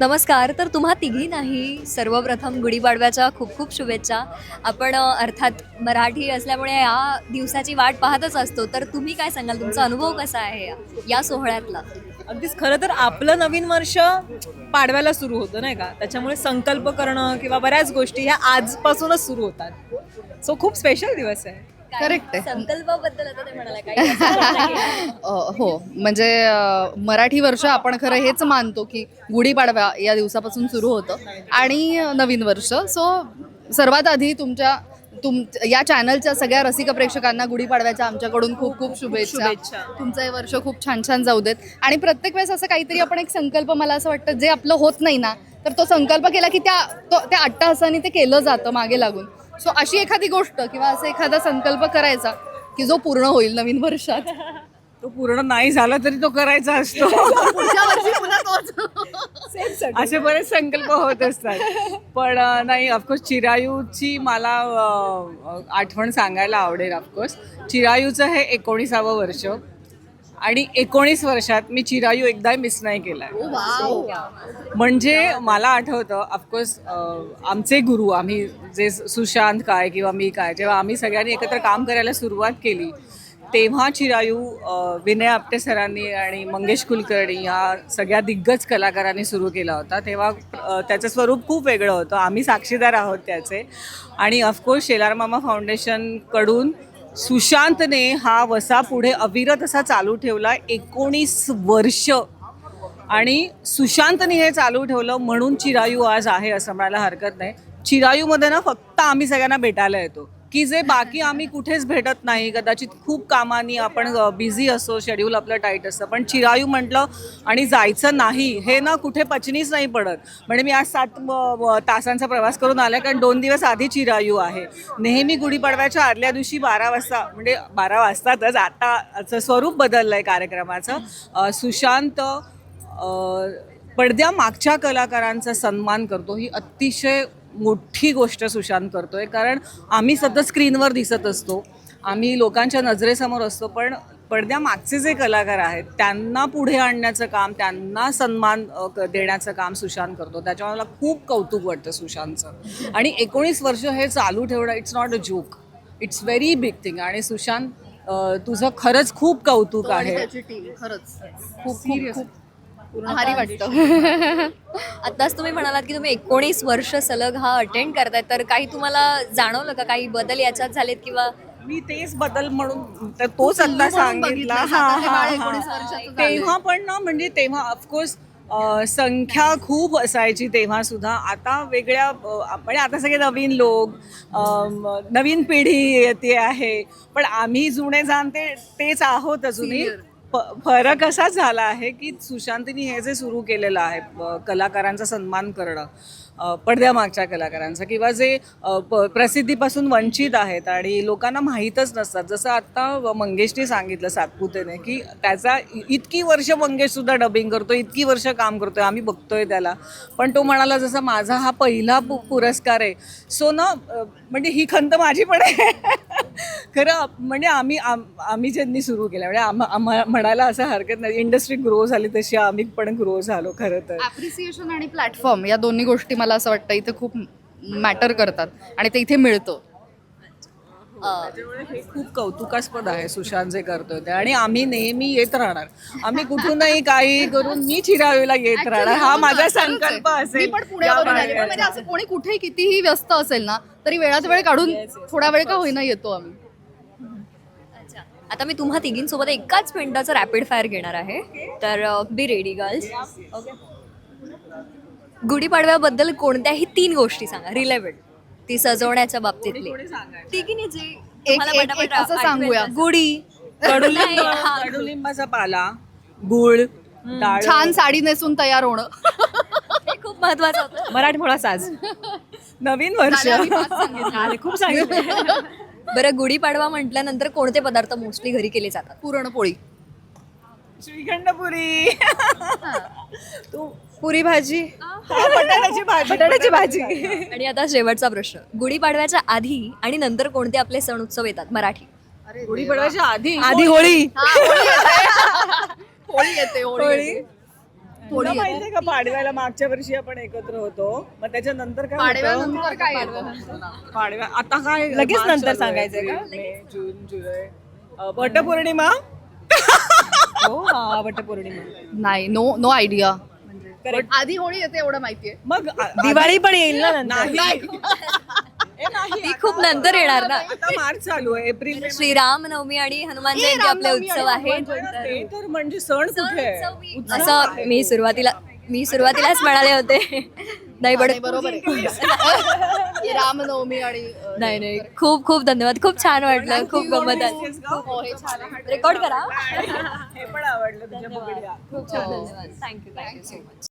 नमस्कार. तर तुम्हा तिघींनाही सर्वप्रथम गुढीपाडव्याच्या खूप खूप शुभेच्छा. आपण अर्थात मराठी असल्यामुळे या दिवसाची वाट पाहतच असतो. तर तुम्ही काय सांगाल, तुमचा अनुभव कसा आहे या सोहळ्यातला? अगदीच खरं तर आपलं नवीन वर्ष पाडव्याला सुरू होतं नाही का, त्याच्यामुळे संकल्प करणं किंवा बऱ्याच गोष्टी ह्या आजपासूनच सुरू होतात. सो खूप स्पेशल दिवस आहे. करेक्ट आहे. संकल्पाबद्दल आता ते म्हणाला काही असं चर्चा केली? हो म्हणजे मराठी वर्ष आपण खरं हेच मानतो की गुढीपाडवा या दिवसापासून सुरू होतं आणि नवीन वर्ष. सो सर्वात आधी या चॅनलच्या सगळ्या रसिक प्रेक्षकांना गुढीपाडव्याच्या आमच्याकडून खूप खूप शुभेच्छा. तुमचं हे वर्ष खूप छान छान जाऊ देत. आणि प्रत्येक वेळेस असं काहीतरी आपण एक संकल्प, मला असं वाटतं जे आपलं होत नाही ना, तर तो संकल्प केला की त्या अट्टहासाने ते केलं जातं मागे लागून. सो अशी एखादी गोष्ट किंवा असं एखादा संकल्प करायचा की जो पूर्ण होईल नवीन वर्षात. तो पूर्ण नाही झाला तरी तो करायचा असतो. पुढच्या वर्षी पुन्हा तोच. असे बरेच संकल्प होत असतात. पण नाही, ऑफकोर्स चिरायूची मला आठवण सांगायला आवडेल. ऑफकोर्स चिरायूचं हे 19वं वर्ष आणि 19 वर्षात मी चिरायू एकदा मिस नाही केलाय. म्हणजे मला आठवतं, ऑफकोर्स आमचे गुरु, आम्ही जे सुशांत काय किंवा मी काय, जेव्हा आम्ही सगळ्यांनी एकत्र काम करायला सुरुवात केली तेव्हा चिरायू विनय आपटे सरांनी आणि मंगेश कुलकर्णी ह्या सगळ्या दिग्गज कलाकारांनी सुरू केला होता. तेव्हा त्याचं स्वरूप खूप वेगळं होतं. आम्ही साक्षीदार आहोत त्याचे. आणि ऑफकोर्स शेलार मामा फाउंडेशनकडून सुशांतने हा वसा पुढे अविरत असा चालू ठेवला 19 वर्ष. आणि सुशांतने हे चालू ठेवलं म्हणून चिरायू आज आहे असं म्हणायला हरकत नाही. चिरायूमध्ये ना फक्त आम्ही सगळ्यांना भेटायला येतो, की जे बाकी आम्ही कुठेच भेटत नाही. कदाचित खूप कामानी आपण बिझी असतो, शेड्यूल आपलं टाईट असतं, पण चिरायू म्हटलं आणि जायचं नाही हे ना कुठे पचनीच नाही पडत. म्हणजे मी आज 7 तासांचा प्रवास करून आला, कारण 2 दिवस आधी चिरायू आहे. नेहमी गुढीपाडव्याच्या आदल्या दिवशी 12 वाजता, म्हणजे 12 वाजतातच, आता स्वरूप बदललं आहे कार्यक्रमाचं. सुशांत पडद्यामागच्या कलाकारांचा सन्मान करतो. ही अतिशय मोठी गोष्ट सुशांत करतोय, कारण आम्ही सतत स्क्रीनवर दिसत असतो, आम्ही लोकांच्या नजरेसमोर असतो, पण पडद्यामागचे जे कलाकार आहेत त्यांना पुढे आणण्याचं काम, त्यांना सन्मान देण्याचं काम सुशांत करतो. त्याच्यामुळे मला खूप कौतुक वाटतं सुशांतचं. आणि 19 वर्ष हे चालू ठेवणं, it's not a joke, it's very big thing. आणि सुशांत, तुझं खरंच खूप कौतुक आहे. खरंच खूप खूप भारी वाटतं. आताच तुम्ही म्हणालात की तुम्ही 19 वर्ष सलग हा अटेंड करताय, तर काही तुम्हाला जाणवलं का, काही बदल याच्यात झालेत किंवा? मी तेच बदल म्हणून तर तोच आता सांगितला. तेव्हा पण ना, म्हणजे तेव्हा ऑफकोर्स संख्या खूप असायची तेव्हा सुद्धा. आता वेगळ्या, म्हणजे आता सगळे नवीन लोक, नवीन पिढी येते आहे, पण आम्ही जुने जाणते तेच आहोत अजूनही. फरक असा झाला आहे की सुशांतनी हे जे सुरू केलेलं आहे, कलाकारांचा सन्मान करणं, पडद्यामागच्या कलाकारांचा, किंवा जे प्रसिद्धीपासून वंचित आहेत आणि लोकांना माहीतच नसतात. जसं आत्ता मंगेशने सांगितलं, सातपुतेने, की त्याचा इतकी वर्ष मंगेशसुद्धा डबिंग करतो, इतकी वर्ष काम करतोय, आम्ही बघतोय त्याला. पण तो म्हणाला जसं माझा हा पहिला पुरस्कार आहे. सो ना, म्हणजे ही खंत माझी पण आहे. खरं म्हणजे आम्ही ज्यांनी सुरू केलं, म्हणजे म्हणायला असं हरकत नाही, इंडस्ट्री ग्रो झाली तशी आम्ही पण ग्रो झालो. खरं तर ॲप्रिसिएशन आणि प्लॅटफॉर्म या दोन्ही गोष्टी मला असं वाटतं इथे खूप मॅटर करतात आणि ते इथे मिळतं. त्याच्यामुळे हे खूप कौतुकास्पद आहे सुशांत जे करतोय ते. आणि आम्ही नेहमी येत राहणार, आम्ही कुठूनही काही करून मी चिरायूला येत राहणार, हा माझा संकल्प असेल. मी पण पुण्यावरून आले, पण म्हणजे असं कोणी कुठेही कितीही व्यस्त असेल ना, तरी वेळात वेळ काढून थोडा वेळ का होईना येतो आम्ही. अच्छा, आता मी तुम्हा तिघींसोबत एकाच मिनिटाचं रॅपिड फायर घेणार आहे, तर बी रेडी गर्ल्स. ओके. गुढीपाडव्याबद्दल कोणत्याही 3 गोष्टी सांगा, रिलेव्हंट, ती सजवण्याच्या बाबतीतली. तिघींनी जे तुम्हाला एक पटापट असं सांगूया. आठवेल. गुढी, नाही, हा, कडुलिंबाचा पाला, गुळ, डाळ, छान साडी नेसून तयार होणं. हे खूप महत्वाचं होतं. मराठमोळा साज. नवीन वर्ष. खूप सांगितलं. बरं, गुढीपाडवा म्हटल्यानंतर कोणते पदार्थ मोस्टली घरी केले जातात? पुरणपोळी, श्रीखंडपुरी, पुरी भाजी, बटाट्याची भाजी. आणि आता शेवटचा प्रश्न, गुढीपाडव्याच्या आधी आणि नंतर कोणते आपले सण उत्सव येतात मराठी? गुढीपाडव्याच्या आधी आधी होळी. होळी येते. थोडी तुला येते. माहितीये का पाडव्याला मागच्या वर्षी आपण एकत्र होतो मग त्याच्यानंतर काय होतं? पाडव्यानंतर काय येतं? पाडव्या आता काय लगेच मार्च नंतर चालू आहे. सांगायचंय का? मे, जून जुलै वटपौर्णिमा हो हा वटपौर्णिमा. नाही, नो नो आयडिया. आधी होळी येते एवढं माहितीये. मग दिवाळी पण येईल ना नंतर. नाही ए, नाही ती खूप नंतर येणार ना. आता मार्च चालू आहे एप्रिल श्रीरामनवमी आणि हनुमान जयंती आपले उत्सव आहेत. ते तर म्हणजे सण कुठे आहे? असं मी सुरुवातीलाच म्हणाले होते. नाही पण बरोबर आहे. रामनवमी आणि नाही खूप खूप धन्यवाद. खूप छान वाटलं. खूप गंमत आली. हो, हे छान आहे. रेकॉर्ड करा. हे पण आवडलं तुझ्या बघितल्या खूप छान धन्यवाद. Thank you so much.